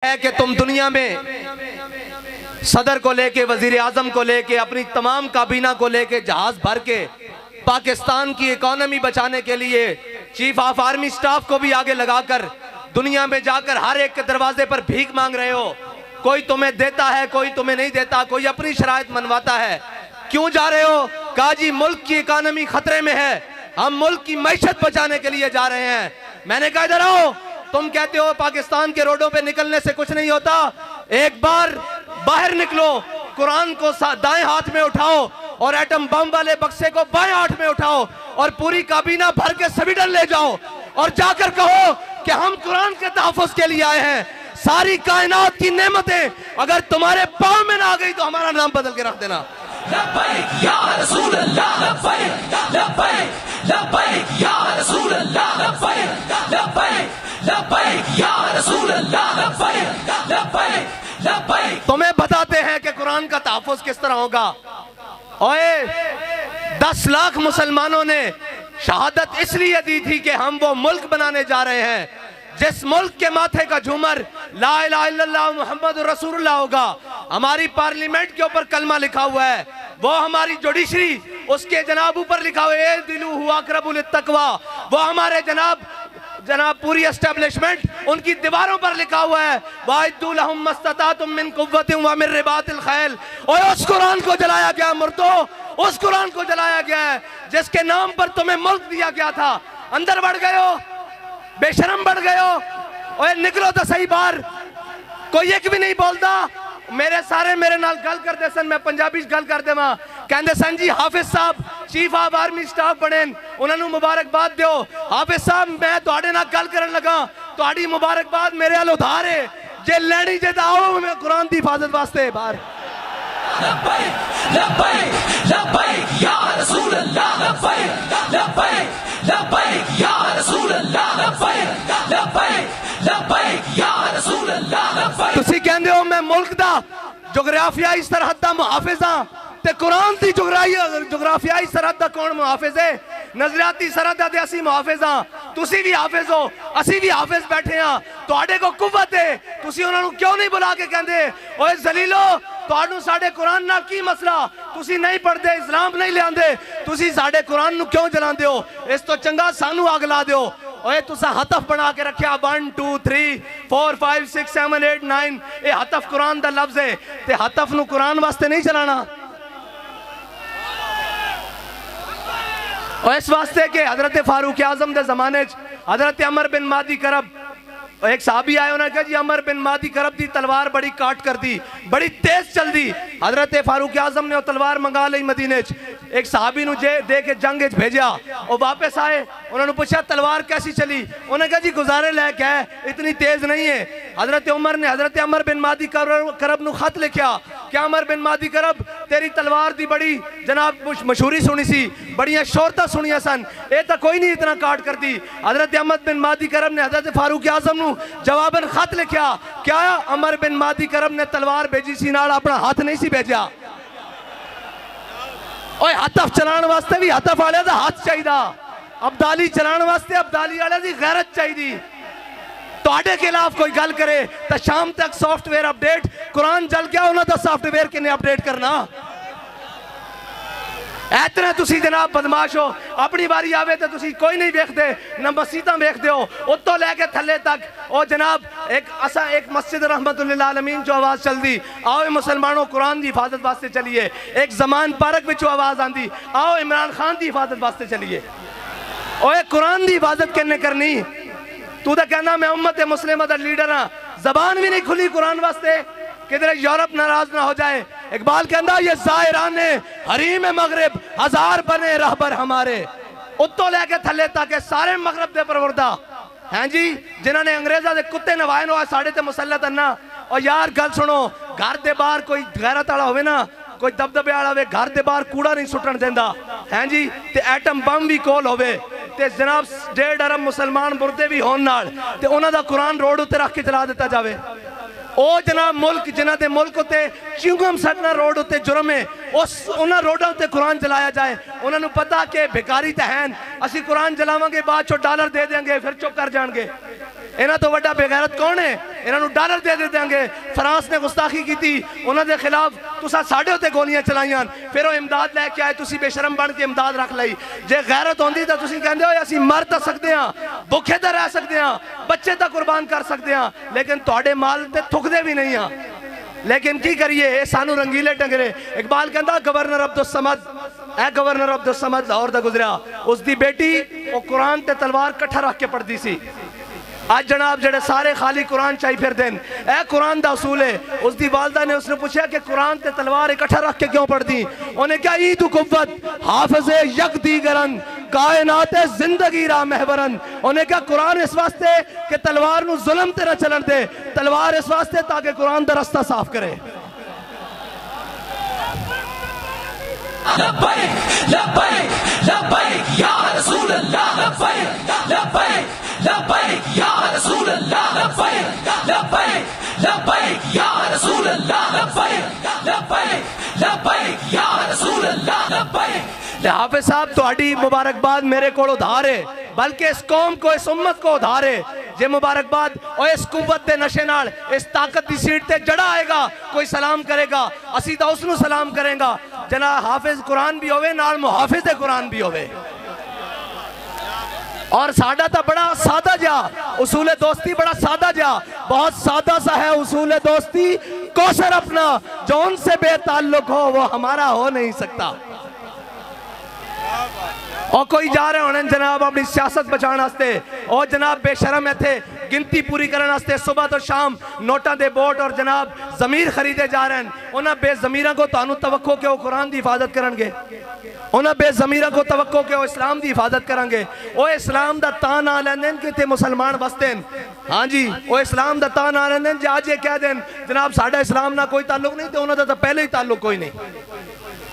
ہے کہ تم دنیا میں صدر کو لے کے وزیر اعظم کو لے کے اپنی تمام کابینہ کو لے کے جہاز بھر کے پاکستان کی اکانومی بچانے کے لیے چیف آف آرمی سٹاف کو بھی آگے لگا کر دنیا میں جا کر ہر ایک کے دروازے پر بھیک مانگ رہے ہو. کوئی تمہیں دیتا ہے, کوئی تمہیں نہیں دیتا, کوئی اپنی شرائط منواتا ہے. کیوں جا رہے ہو؟ کہا جی ملک کی اکانومی خطرے میں ہے, ہم ملک کی معیشت بچانے کے لیے جا رہے ہیں. میں نے کہا ادھر آؤ, تم کہتے ہو پاکستان کے روڈوں پہ نکلنے سے کچھ نہیں ہوتا, ایک بار باہر نکلو, قرآن کو دائیں ہاتھ میں اٹھاؤ اور ایٹم بم والے بکسے کو بائیں ہاتھ میں اٹھاؤ اور پوری کابینہ بھر کے سویڈن لے جاؤ اور جا کر کہو کہ ہم قرآن کے تحفظ کے لیے آئے ہیں. ساری کائنات کی نعمتیں اگر تمہارے پاؤں میں نہ آ گئی تو ہمارا نام بدل کے رکھ دینا. لبیک یا رسول اللہ, لبیک لبیک لبیک یا رسول اللہ, لبیک لبیک لبیک یا رسول اللہ, لبیک لبیک لبیک. تمہیں بتاتے ہیں کہ قرآن کا تحفظ کس طرح ہوگا. اوئے 10 لاکھ مسلمانوں نے شہادت اس لیے دی تھی کہ ہم وہ ملک بنانے جا رہے ہیں جس ملک کے ماتھے کا جھومر لا الہ الا اللہ محمد رسول اللہ ہوگا. ہماری پارلیمنٹ کے اوپر کلمہ لکھا ہوا ہے, وہ ہماری جوڈیشری اس کے جناب اوپر لکھا ہوا ہے اے دلو ہوا اقرب للتقوی, وہ ہمارے جناب پوری اسٹیبلشمنٹ ان کی دیواروں پر لکھا ہوا ہے وَاعِدُّوا لَهُم مَّا اسْتَطَعْتُم مِّن قُوَّةٍ وَمِن رِّبَاطِ الْخَيْلِ. اور اس قرآن کو جلایا گیا مردو, اس قرآن کو جلایا گیا ہے جس کے نام پر تمہیں ملک دیا گیا تھا. اندر بڑھ گئے ہو, بے شرم بڑھ گئے ہو. اوے نکلو تو صحیح باہر, کوئی ایک بھی نہیں بولتا. میرے نال گل کر دے سن, میں پنجابی گل کر دے ماں کہندے سن جی حافظ صاحب چیف آف آرمی سٹاف بنے, انہوں نے مبارکباد دیو. حافظ صاحب میں تواڈے نال گل کرن لگا, تواڈی مبارکباد میرے ال ادھار ہے, جے لینی جے آؤ میں قرآن دی حفاظت واسطے باہر. لبیک لبیک لبیک یا رسول اللہ, لبیک لبیک لبیک یا رسول اللہ, لبیک لبیک لبیک یا رسول اللہ, لبیک. تسی کہندے ہو میں ملک دا جغرافیائی سرحد دا محافظ ہاں, تے قرآن دی جغرافیائی سرحد دا کون محافظ ہے؟ نظریاتی سرحد دے اسی محافظ ہاں. تسی بھی حافظ ہو, اسی بھی حافظ بیٹھے ہاں, تواڈے کو قوت ہے, تسی انہاں نوں کیوں نہیں بلا کے کہندے اوے ذلیلو تواڈوں ساڈے قرآن نال کی مسئلہ, تسی نہیں پڑھدے, اسلام نہیں لے آندے, تسی ساڈے قرآن نوں کیوں جلاندے ہو؟ اس تو چنگا سانو اگ لا دیو. اوے تسا ہتف بنا کے رکھیا 1 2 3 4 5 6 7 8 9, اے ہتف قرآن دا لفظ ہے, تے ہتف نو قرآن واسطے نہیں چلانا. اور اس واسطے کہ حضرت فاروق اعظم دے زمانے حضرت عمر بن مادی کرب, ایک صحابی آئے انہوں نے کہا جی عمر بن مادی کرب دی تلوار بڑی کاٹ کر دی, بڑی تیز چل دی. حضرت فاروق اعظم نے وہ تلوار منگا لئی مدینے چ, ایک صحابی نو دے کے جنگ بھیجیا, اور واپس آئے, انہوں نے پوچھا تلوار کیسی چلی, انہوں نے کہا جی گزارے لے کے ہے, اتنی تیز نہیں ہے. حضرت عمر نے حضرت عمر بن مادی کرب نو خط لکھیا کہ عمر بن مادی کرب تیری تلوار دی بڑی جناب مشہوری سنی سی, بڑیاں شہرتاں سنیاں سن, اے تا کوئی نہیں اتنا کاٹ کر دی. حضرت عمر بن مادی کرب نے حضرت فاروق اعظم نو جواباً خط لکھیا, کیا عمر بن مادی کرب نے تلوار بھیجی سی نال اپنا ہاتھ نہیں سی بھیجیا. اوے ہتف چلان واسطے بھی ہتف والے دا ہاتھ چاہیدا, ابدالی چلان واسطے ابدالی والے دی غیرت چاہیدی. تواڈے خلاف کوئی گل کرے تا شام تک سافٹ ویئر اپڈیٹ, قرآن جل گیا انہاں دا سافٹ ویئر کنے اپڈیٹ کرنا. ایتنا تسی جناب بدماش ہو, اپنی باری آوے تے تسی کوئی نہیں ویکھدے, نہ مسیتاں ویکھدے ہو, اتوں لے کے تھلے تک. او جناب ایک مسجد رحمت للعالمین جو آواز چل دی, آؤ مسلمانوں قرآن دی حفاظت واسطے چلیے. ایک زمان پارک وچوں آواز آندی, آؤ عمران خان دی حفاظت واسطے چلیے. اوے قرآن دی حفاظت کنے کرنی, تو دا کہنا میں امت مسلمہ دا لیڈر ہاں, زبان بھی نہیں کھلی قرآن واسطے, کدھر یورپ ناراض نہ ہو جائے. اقبال کہندا یہ زائران حریم مغرب ہزار بنے رہبر ہمارے, اتوں لے کے تھلے تک سارے مغرب دے پروردہ ہیں جی, جنہوں نے انگریزہ دے کتے نوائے نو ساڑھے تے مسلط اننا. اور یار گل سنو, گھر دے باہر کوئی غیرت والا ہوئے نا, کوئی دبدبے والا ہوئے, گھر دے باہر کوڑا نہیں سٹن دیندا ہیں جی, تے ایٹم بم بھی کول ہوئے, تے جناب 1.5 ارب مسلمان مردے بھی ہون نال, تے انہاں دا قرآن روڈ اتے رکھ کے چلا دیتا جاوے. او جناب ملک جنہ دے ملک ہوتے چنگم سٹنا روڈ ہوتے جرم ہے, انہاں روڈ ہوتے قرآن جلایا جائے. انہاں نو پتا کہ بھکاری تہین, اسی قرآن جلاواں گے بعد چو ڈالر دے دیں گے, پھر چپ کر جان گے. انہاں تو وڈا بغیرت کون ہے؟ انہاں نو ڈالر دے دیں گے. فرانس نے گستاخی کی تھی انہاں دے خلاف, تسا ساڑے ہوتے گولیاں چلائیاں, پھر وہ امداد لے کے آئے, تسی بے شرم بن کے امداد رکھ لئی. جے غیرت ہوندی تو تسی کہندے ہو اسی مر تا سکتے ہیں, بھوکے تے رہ سکتے ہیں, بچے تا قربان کر سکتے ہیں, لیکن تواڈے مال تے تھک دے بھی نہیں ہیں. لیکن کی کریے, اے سانو رنگیلے ٹنگرے. اقبال کہندا گورنر عبدالصمد, اے گورنر عبدالصمد لاہور دا گزریا, اس دی بیٹی وہ قرآن تے تلوار کٹھا رکھ کے پڑھ دی سی. آج جناب جڑے سارے خالی قرآن چاہی پھر دین, اے قرآن دا اصول ہے. اس دی والدہ نے اس نے پوچھا کہ قرآن تے تلوار اکٹھا رکھ کے کیوں پڑھ دی؟ انہیں کہا عید قوت حافظ یک دیگرن کائنات زندگی را محورن. انہیں کہا قرآن اس واسطے کہ تلوار نو ظلم تے نہ چلن دے, تلوار اس واسطے تاکہ قرآن دا رستہ صاف کرے. لبیک لبیک لبیک یا رسول اللہ, لبیک لبیک لبیک یا رسول اللہ, لبیک لبیک لبیک یا رسول اللہ, لبیک لبیک لبیک یا رسول اللہ, لبیک. حافظ صاحب تہاڈی مبارکباد میرے کو ادھار ہے, بلکہ اس قوم کو, اس امت کو ادھار ہے. جے مبارکباد اور اس قوت دے نشے نال, اس طاقت دی سیٹ تے جڑا آئے گا, کوئی سلام کرے گا, اسی تا اس نو سلام کریں گا. جناب حافظ قرآن بھی ہوئے, نال محافظ قرآن بھی ہوئے. اور سادہ تا بڑا سادہ جا اصول دوستی, بڑا سادہ جا, بہت سادہ سا ہے اصول دوستی. کوثر اپنا جو ان سے بے تعلق ہو وہ ہمارا ہو نہیں سکتا. اور کوئی جا رہے ہونے جناب اپنی سیاست بچانا ہستے, اور جناب بے شرم ہے تھے گنتی پوری کرنا ہستے, صبح تو شام نوٹاں دے بوٹ اور جناب ضمیر خریدے جا رہے ہیں. انہاں بے ضمیرہ کو تانوں توقع کہ وہ قرآن دی حفاظت کرنگے, انہاں بے ضمیرہ کو توقع کہ وہ اسلام دی حفاظت کرنگے. وہ اسلام دا تان آ لیندیں کہ تے مسلمان بستیں. ہاں جی, وہ اسلام دا تان آ لیندیں جی آج یہ کہہ دیں جناب ساڑھا اسلام نہ کوئی تعلق نہیں, تو انہاں دا پہلے ہی تعلق کوئی نہیں.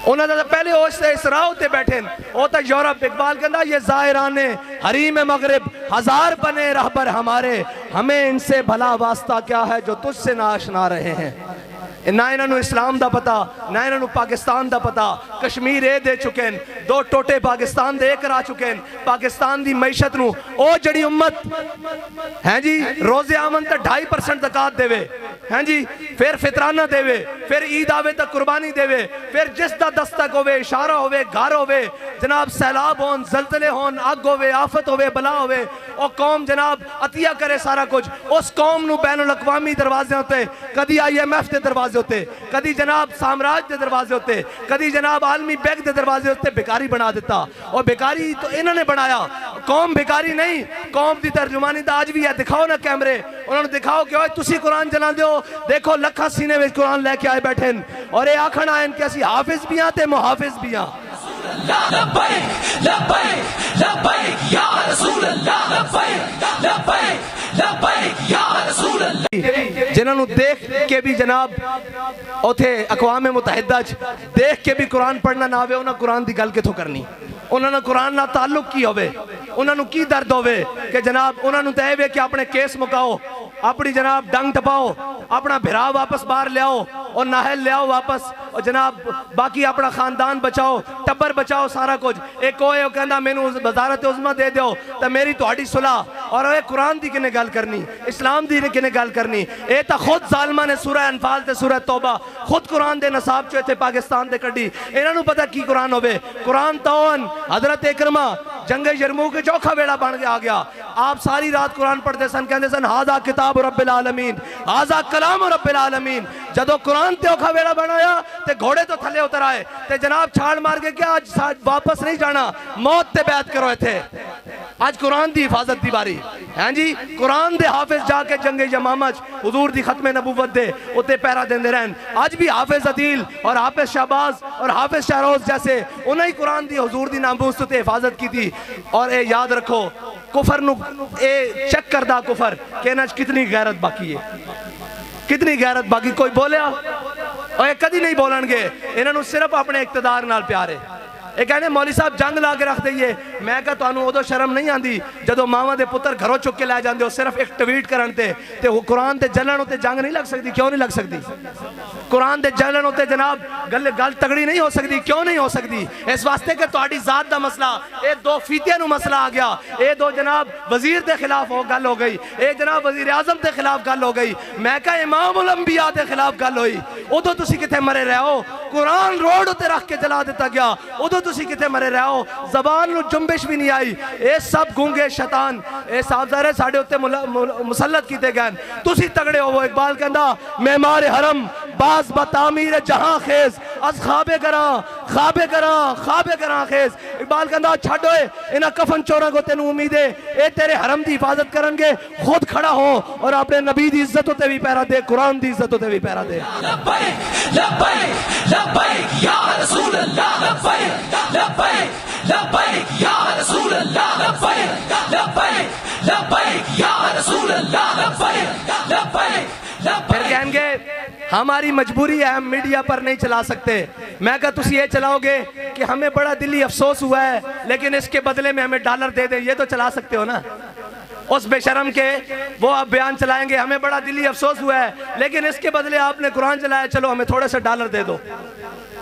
انہوں نے پہلے اسراء ہوتے بیٹھے, وہ تا یورپ. اقبال کہندا یہ زائران حریم مغرب ہزار بنے رہبر ہمارے, ہمیں ان سے بھلا واسطہ کیا ہے جو تجھ سے ناشنا رہے ہیں. نہ انہوں اسلام دا پتا, نہ انہوں پاکستان دا پتا. کشمیر اے دے چکیں, دو ٹوٹے پاکستان دے ایک را چکیں. پاکستان دی معیشت نو او جڑی امت ہیں جی روز آمن تا 2.5% زکاة دے وے, ہیں جی پھر فطرانہ دے وے, پھر عید آوے تا قربانی دے وے, پھر جس دا دستک ہوئے, اشارہ ہوئے, گھر ہوئے, جناب سیلاب ہون, زلزلے ہون, آگ ہوئے, آفت ہوئے, بلا ہوئے, او قوم جناب عطیہ کرے سارا کچھ. اس قوم نو بین الاقوامی دروازے ہوتے, کدی IMF دے دروازے ہوتے, کدی جناب سامراج دے دروازے ہوتے, کدی جناب عالمی بینک دے دروازے ہوتے. بیکاری بنا دیتا, اور بیکاری تو انہوں نے بنایا, قوم بیکاری نہیں. قوم دی ترجمانی دا آج بھی ہے, دکھاؤ نا کیمرے, انہوں نے دکھاؤ کہ اوہ تسی قرآن جلان دیو, دیکھو لکھا سینے میں قرآن لے کے آئے بیٹھیں, اور اے آکھن آئیں کہ اسی حافظ بھی آتے محافظ بھی آ. لبیک لبیک لبیک یا رسول اللہ, لبیک لبیک لبیک یا رسول اللہ. جنہوں نے دیکھ کے بھی جناب اوتھے اقوام متحدہ دیکھ کے بھی قرآن پڑھنا نہ ہوئے, انہوں نے قرآن دی گل کے تو کرنی, انہوں نے قرآن نہ تعلق کی ہوئے, انہوں نے کی درد ہوئے کہ جناب انہوں نے دے ہوئے کہ اپنے کیس مکاؤ, اپنی جناب ڈنگ ٹپاؤ, اپنا بھرا واپس باہر لے آؤ, اور ناہل لے آؤ واپس, اور جناب باقی اپنا خاندان بچاؤ, ٹبر بچاؤ, سارا کچھ. ایک کوئے وہ کہندا میں نے وزارت عظمہ دے دیو تو میری تہاڈی صلح, اور اے قرآن دی کنے گل کرنی, اسلام دی کنے گل کرنی. اے تا خود ظالمہ نے سورہ انفال تے سورہ توبہ خود قرآن دے نصاب چوئے تھے پاکستان دے کڈی. انہوں نے پتہ کی قرآن ہوئے, قرآن تاون حضرت اکرمہ جنگ یرموک کے چوکھا ویڑا بن کے آ گیا. آپ ساری رات قرآن پڑھتے سن, کہندے سن ہاذا کتاب رب العالمین, ہاذا کلام رب العالمین. جدو قرآن تے اوکھا ویڑا بنایا تے گھوڑے تو تھلے اتر آئے, تے جناب چھاڑ مار کے کیا آج واپس نہیں جانا, موت تے بیعت کرو تھے. آج قرآن دی حفاظت دی باری ہیں جی, قرآن دے حافظ جا کے جنگ یمامہ حضور دی ختم نبوت دے اتے پیرا دین دے رہن. آج بھی حافظ عدیل اور حافظ شہباز اور حافظ شہروز جیسے انہیں قرآن دی حضور دی ناموس تے حفاظت کی تھی. اور اے یاد رکھو کفر نو اے چیک کردہ کفر کہ انہاں کتنی غیرت باقی ہے, کتنی غیرت باقی. کوئی بولیا اور یہ کدی نہیں بولن گے, انہوں نے صرف اپنے اقتدار نال پیارے, یہ کہنے مولوی صاحب جنگ لا کے رکھ دئیے. میں کہا تانوں ادو شرم نہیں آندی جدو ماواں دے پتر گھروں چک کے لے جاندے ہو صرف ایک ٹویٹ کرن تے وہ قرآن تے جلن ہوتے جنگ نہیں لگ سکتی؟ کیوں نہیں لگ سکتی؟ قرآن تے جلن ہوتے جناب گل تگڑی نہیں ہو سکتی؟ کیوں نہیں ہو سکتی؟ اس واسطے کہ تہاڈی ذات دا مسئلہ اے دو فیتیاں نو مسئلہ آ گیا. اے دو جناب وزیر دے خلاف گل ہو گئی, اے جناب وزیر اعظم دے خلاف گل ہو گئی. میں کہا امام الانبیاء دے خلاف گل ہوئی, ادو تسی کتے مرے رہے ہو؟ قرآن روڈ تے رکھ کے جلا دیتا گیا, ادو تسی کتے مرے رہے ہو؟ زبان نو جنبش بھی نہیں آئی. اے سب گونگے شیطان اے صاحب ظاہر ساڑھے ہوتے مسلط کیتے گئے. تسی تگڑے ہو. اقبال کہندا معمار حرم باز بتعمیر جہاں خیز از خواب گراں خواب گراں خیز. اقبال کہندا چھڈ ہوئے انہاں کفن چوراں کو تینوں امید ہے اے تیرے حرم دی حفاظت کرن گے, خود کھڑا ہو اور اپنے نبی دی عزت تے بھی پیرا دے, قرآن دی عزت تے بھی پیرا دے. لبیک لبیک لبیک یا رسول اللہ, لبیک لبیک لبیک یا رسول اللہ, لبیک لبیک لبیک یا رسول اللہ, لبیک لبیک. پھر کہیں گے ہماری مجبوری ہے, ہم میڈیا پر نہیں چلا سکتے. میں کہا تسی یہ چلاؤ گے کہ ہمیں بڑا دلی افسوس ہوا ہے لیکن اس کے بدلے میں ہمیں ڈالر دے دیں, یہ تو چلا سکتے ہو نا. اس بے شرم کے وہ آپ بیان چلائیں گے ہمیں بڑا دلی افسوس ہوا ہے لیکن اس کے بدلے آپ نے قرآن چلایا, چلو ہمیں تھوڑے سے ڈالر دے دو.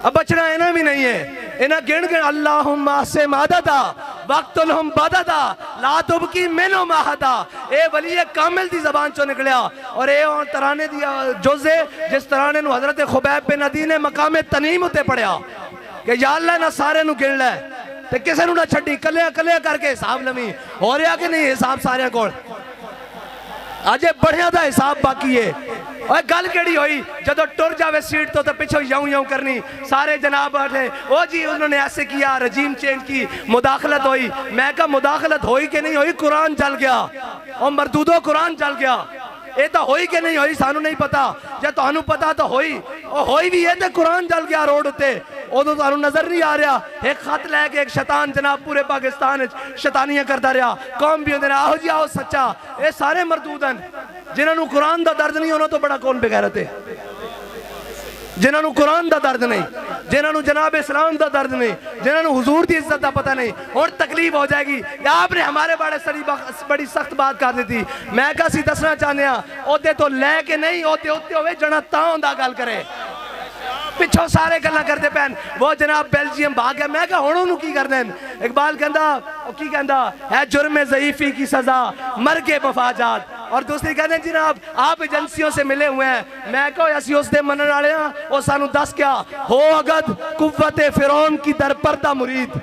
اب بچنا اینا بھی نہیں ہے, اینا گن گن اللہم احسم عددا وقتلہم بددا لا تبکی منو مہدا. اے ولی کامل دی زبان چو نکلیا اور اے ترانے دی جوزے جس ترانے نو حضرت خبیب بن عدی نے مقام تنیم ہوتے پڑھیا کہ یا اللہ نہ سارے نو گن لے تے کسے نو نہ چھڑی, کلیا کلیا کر کے حساب لمی ہو رہا کہ نہیں حساب سارے کوڑ. آجے بڑھیا دا حساب باقی ہے. اور گل کیڑی ہوئی جدو ٹر جاوے سیٹ تو پچھو یوں یوں کرنی سارے جناب آٹھے او جی انہوں نے ایسے کیا, رجیم چینج کی, مداخلت ہوئی. میں کہا مداخلت ہوئی کہ نہیں ہوئی؟ قرآن جل گیا اور مردودو قرآن جل گیا. اے تو ہوئی کہ نہیں ہوئی سانو نہیں پتا, جے تو انہوں پتا تو ہوئی, اور ہوئی بھی ہے تو قرآن جل گیا روڈ ہوتے. او تو انہوں نظر نہیں آ رہا, ایک خط لے کے ایک شیطان جناب پورے پاکستان شیطانیاں کرتا رہا, قوم بھی ہوندے نے آہو جی آہو سچا. اے سارے مردودن جنہوں نے قرآن دا درد نہیں انہوں تو بڑا کون بغیرت ہے, جنہوں نے قرآن دا درد نہیں, جنہوں نے جناب اسلام دا درد نہیں, جنہوں نے حضور دی عزت دا پتہ نہیں. اور تکلیف ہو جائے گی یا آپ نے ہمارے بڑی سخت بات کر دی تھی. میں کہا سی دسنا چاہنے ہاں اوتے تو لے کے نہیں ہوتے ہوتے ہوئے جنہ تاؤں دا گل کرے, پچھو سارے گلہ کرتے پہن. وہ جناب بیلجیم بھاگ گیا. میں کہا ہونوں نو کی کرنے ہیں؟ اقبال کہندا ہے جرم ضعیفی کی سزا مر کے مفاجات. اور دوسری کہنے جناب آپ ایجنسیوں سے ملے ہوئے ہیں. میں کہو ایسی اس دے منن آلے ہیں وہ سانو دس کیا ہو اگر قوت فرعون کی در پردہ مرید,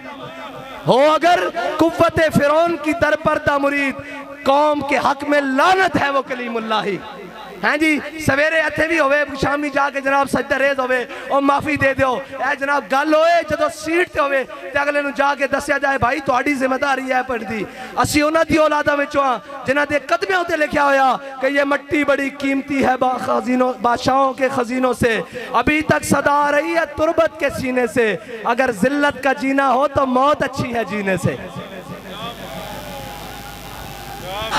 ہو اگر قوت فرعون کی در پردہ مرید, قوم کے حق میں لعنت ہے وہ کلیم اللہ ہی. ہیں جی سویرے ایتھے بھی ہوئے شامی جا کے جناب سجدہ ریز ہوئے اور معافی دے دیو. اے جناب گل ہوئے جدو سیٹ تے ہوئے تے اگلے نو جا کے دسیا جائے بھائی تہاڈی ذمہ داری ہے پڑھ دی. اسی انہاں دی اولاداں وچوں ہاں جنہاں دے قدمے ہوتے لکھیا ہویا کہ یہ مٹی بڑی قیمتی ہے بادشاہوں کے خزینوں سے, ابھی تک صدا آ رہی ہے تربت کے سینے سے, اگر ذلت کا جینا ہو تو موت اچھی ہے جینے سے.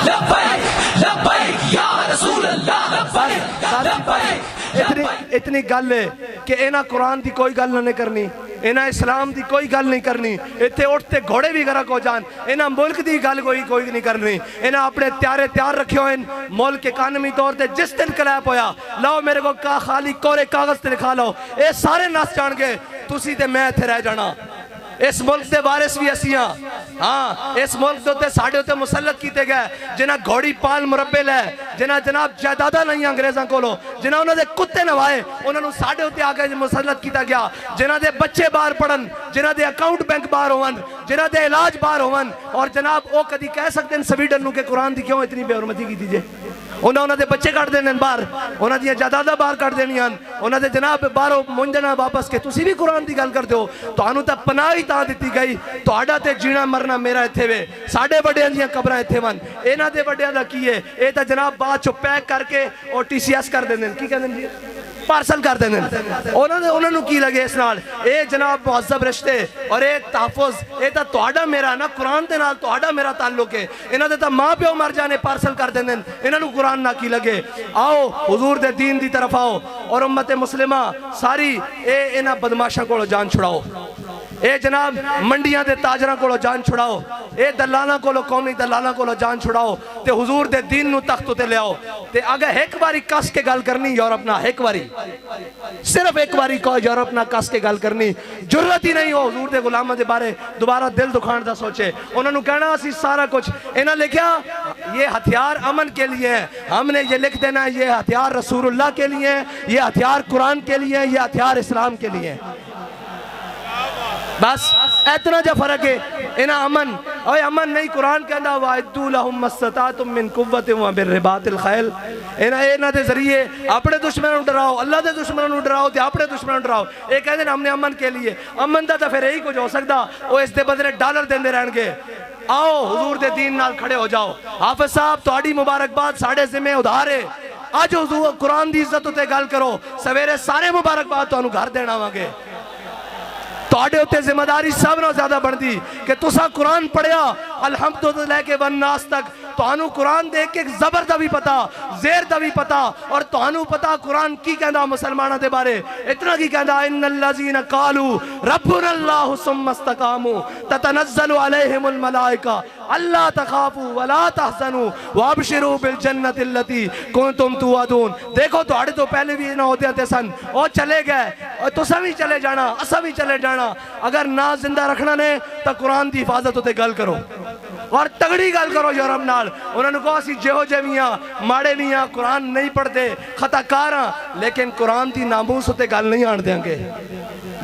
لبیک لبیک یا رسول اللہ, لبیک لبیک. اتنی گل ہے کہ اینا قرآن دی کوئی گل نہیں کرنی, اینا اسلام دی کوئی گل نہیں کرنی, اتھے اٹھتے گھوڑے بھی گرک ہو جان. اینا ملک دی گل کوئی نہیں کرنی. اینا اپنے تیار رکھے ہوئے ملک اکانومی طور تے جس دن کلیپ ہویا لاؤ میرے کو خالی کورے کاغذ تے لکھا لو, اے سارے ناس جان گے تسی تے میں اتھے رہ جانا. اس ملک دے وارث بھی اسیاں, ہاں اس ملک دے ساڑھے ہوتے مسلط کیتے گئے جنہ گھوڑی پال مربے لے, جنہ جناب جائیدادہ نہیں انگریزاں کو لو, جنہ انہوں نے کتے نوائے انہوں نے ساڑھے ہوتے آگے مسلط کیتا گیا, جنہ دے بچے باہر پڑھن, جنہ دے اکاؤنٹ بینک باہر ہوون, جنہ دے علاج باہر ہوون. اور جناب او کدی کہہ سکتے ہیں سویڈن نو کہ قرآن دی کیوں اتنی بے حرمتی کی دیجئے؟ انہوں دے بچے کٹ دینے باہر, انہوں دیا جائیدادہ باہر کٹ دینی ہیں, انہوں دے جناب باہروں منجنا واپس کے تسی بھی قرآن دی گل کر دو. تو انہوں تا پناہ ہی تا دیتی گئی تو آڈا تے جینا مرنا میرا اتھے وے, ساڑھے بڑے اندیاں قبرہ اتھے ون, اینا دے بڑے اندہ کیے اے تا جناب بات چو پیک کر کے اور ٹی سی ایس کر دینے, کی کہنے جی پارسل کر دینے. انہوں نے کی لگے اس نال اے جناب معذب رشتے اور اے تحفظ, اے تا توڑا میرا نا قرآن دے نال توڑا میرا تعلق ہے. انہوں نے تا ماں پیو مر جانے پارسل کر دینے, انہوں نے قرآن نہ کی لگے. آؤ حضور دے دین دی طرف آؤ اور امت مسلمہ ساری اے انہاں بدماشاں کو جان چھڑاؤ. اے جناب منڈیاں دے تاجراں کولو جان چھڑاؤ، اے دلالاں کولو قومی دلالاں کولو جان چھڑاؤ تے حضور دے دین نو تخت تے لے آؤ تے اگر ایک باری کس کے گل کرنی یورپ نہ ایک باری صرف ایک باری کو یورپ نہ کس کے گل کرنی جرت ہی نہیں ہو حضور دے غلاماں دے بارے دوبارہ دل دکھان دا سوچے انہوں نے کہنا اسی سارا کچھ انہاں لکھیا یہ ہتھیار امن کے لیے ہیں، ہم نے یہ لکھ دینا یہ ہتھیار رسول اللہ کے لیے ہیں، یہ ہتھیار قرآن کے لیے ہیں، یہ ہتھیار اسلام کے لیے ہیں۔ بس اتنا جا فرق ہے انہاں امن اوے امن نہیں قرآن کہندا وَاعِدُّوا لَهُم مَّا اسْتَطَعْتُم مِّن قُوَّةٍ وَمِن الْخَيْلِ انہاں دے ذریعے اپنے دشمنوں نوں ڈراؤ، اللہ دے دشمنوں نوں ڈراؤ تے اپنے دشمنوں نوں ڈراؤ۔ اے کہندے ہم نے امن کے لیے امن دا تے پھر یہی کچھ ہو سکدا او اس دے بدلے ڈالر دیندے رہن گے۔ آؤ حضور دے دین نال کھڑے ہو جاؤ۔ حافظ صاحب تہاڈی مبارکباد ساڈے ذمہ ادھار ہے، اج حضور قرآن دی عزت تے گل کرو، سویرے سارے مبارکباد تانوں گھر دین آواں گے۔ تواڈے اُتے ذمہ داری سب نال زیادہ بندی کہ تساں قرآن پڑھیا الحمد تو لے کے والناس تک تانوں قرآن دیکھ کے زبر دا بھی پتا زیر دا بھی پتا اور تانوں پتا قرآن کی کہندا مسلماناں دے بارے اتنا کی کہندا ان الذین قالوا ربنا اللہ ثم استقاموا تتنزل علیہم الملائکہ الا تخافوا ولا تحزنوا وابشروا بالجنۃ التي کنتم توعدون۔ دیکھو تواڈے تو پہلے بھی نہ ہوتے تھے سن او چلے گئے اور تساں بھی چلے جانا اساں بھی چلے جانا، اگر نہ زندہ رکھنا نے تو قرآن دی حفاظت ہوتے گل کرو اور تگڑی گل کرو یورپ نال۔ انہوں نے کہا اسی جہو جے میاں ماڑے میاں قرآن نہیں پڑھتے خطا کاراں لیکن قرآن دی ناموس ہوتے گل نہیں آن دیں گے۔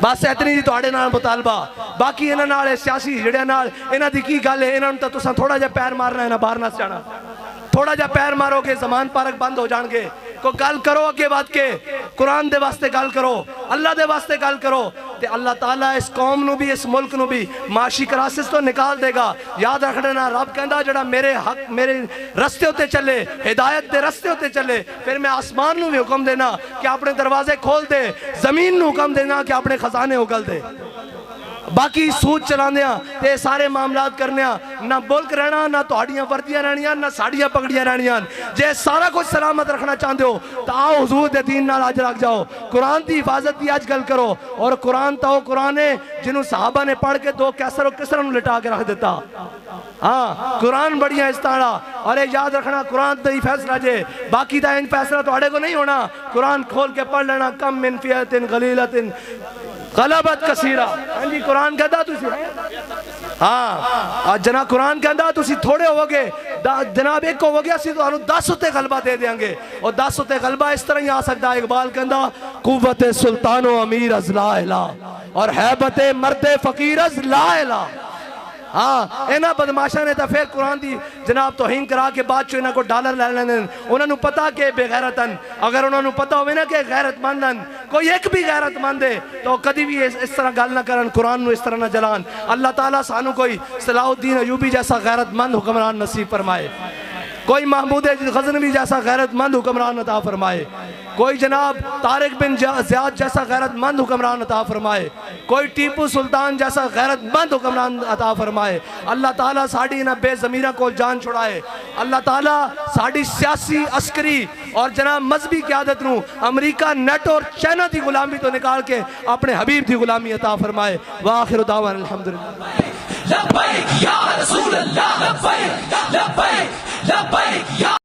بس اتنی جی تواڈے نال مطالبہ، باقی انہاں نال سیاسی جڑے نال انہاں دی کی گل ہے انہاں نوں تے تساں تھوڑا جا پیر مارنا ہے نہ باہر نہ جانا، تھوڑا جا پیر مارو گے زمان پارک بند ہو جان گے۔ کو گل کرو اگے بات کے قرآن دے واسطے گل کرو، اللہ دے واسطے گل کرو تے اللہ تعالیٰ اس قوم نو بھی اس ملک نو بھی معاشی کراسس تو نکال دے گا۔ یاد رکھ دینا رب کہندا جڑا میرے حق میرے رستے ہوتے چلے ہدایت دے رستے ہوتے چلے پھر میں آسمان نو بھی حکم دینا کہ اپنے دروازے کھول دے، زمین نو حکم دینا کہ اپنے خزانے اگل دے۔ باقی سود چلاندیاں تے سارے معاملات کرنیاں نہ ملک رہنا نہ تہاڈیاں وردیاں رہنیاں نہ ساڈیاں پگڑیاں رہنیاں۔ جے سارا کچھ سلامت رکھنا چاہندے ہو تو آؤ حضور دے دین نال اج رکھ جاؤ، قرآن دی حفاظت دی اج گل کرو۔ اور قرآن تو وہ قرآن ہے جنہوں صحابہ نے پڑھ کے دو کیسر و کسر نوں لٹا کے رکھ دیتا۔ ہاں قرآن بڑیاں استعارہ اور یاد رکھنا قرآن دا ہی فیصلہ جے، باقی دا ان فیصلہ تہاڈے کو نہیں ہونا۔ قرآن کھول کے پڑھ لینا کم من فئۃ غلیلۃ غلبت کثیرہ۔ ہاں جی قرآن کہندا تسی ہاں جناب قرآن کہندا تسی تھوڑے ہو گے جناب ایک ہو گیا سی تو 10 اتے غلبہ دے دیاں گے اور 10 اتے غلبہ اس طرح ہی آ سکتا ہے۔ اقبال کہندا قوت سلطان و امیر از لا الہ اور حیبت مرد فقیر از لا الہ۔ ہاں انہاں بدماشاں نے تا پھر قرآن دی جناب توہین کرا کے بعد چو انہاں کو ڈالر لے لینے انہاں نو پتا کہ بے غیرتن اگر انہاں نو پتا ہوئے نا کہ غیرت مندن کوئی ایک بھی غیرت مند ہے تو کدی بھی اس طرح گل نہ کرن قرآن نو اس طرح نہ جلان۔ اللہ تعالیٰ سانو کوئی صلاح الدین ایوبی جیسا غیرت مند حکمران نصیب فرمائے، کوئی محمود غزنوی جیسا غیرت مند حکمران عطا فرمائے، کوئی جناب طارق بن زیاد جیسا غیرت مند حکمران عطا فرمائے، کوئی ٹیپو سلطان جیسا غیرت مند حکمران عطا فرمائے۔ اللہ تعالیٰ ساڑی انہاں بے ضمیرہ کو جان چھڑائے، اللہ تعالیٰ ساڑی سیاسی عسکری اور جناب مذہبی قیادت نو امریکہ نیٹو اور چائنا دی غلامی تو نکال کے اپنے حبیب دی غلامی عطا فرمائے۔ وآخر دعوانا الحمدللہ۔ لبیک یا رسول اللہ لبیک لبیک لبیک یا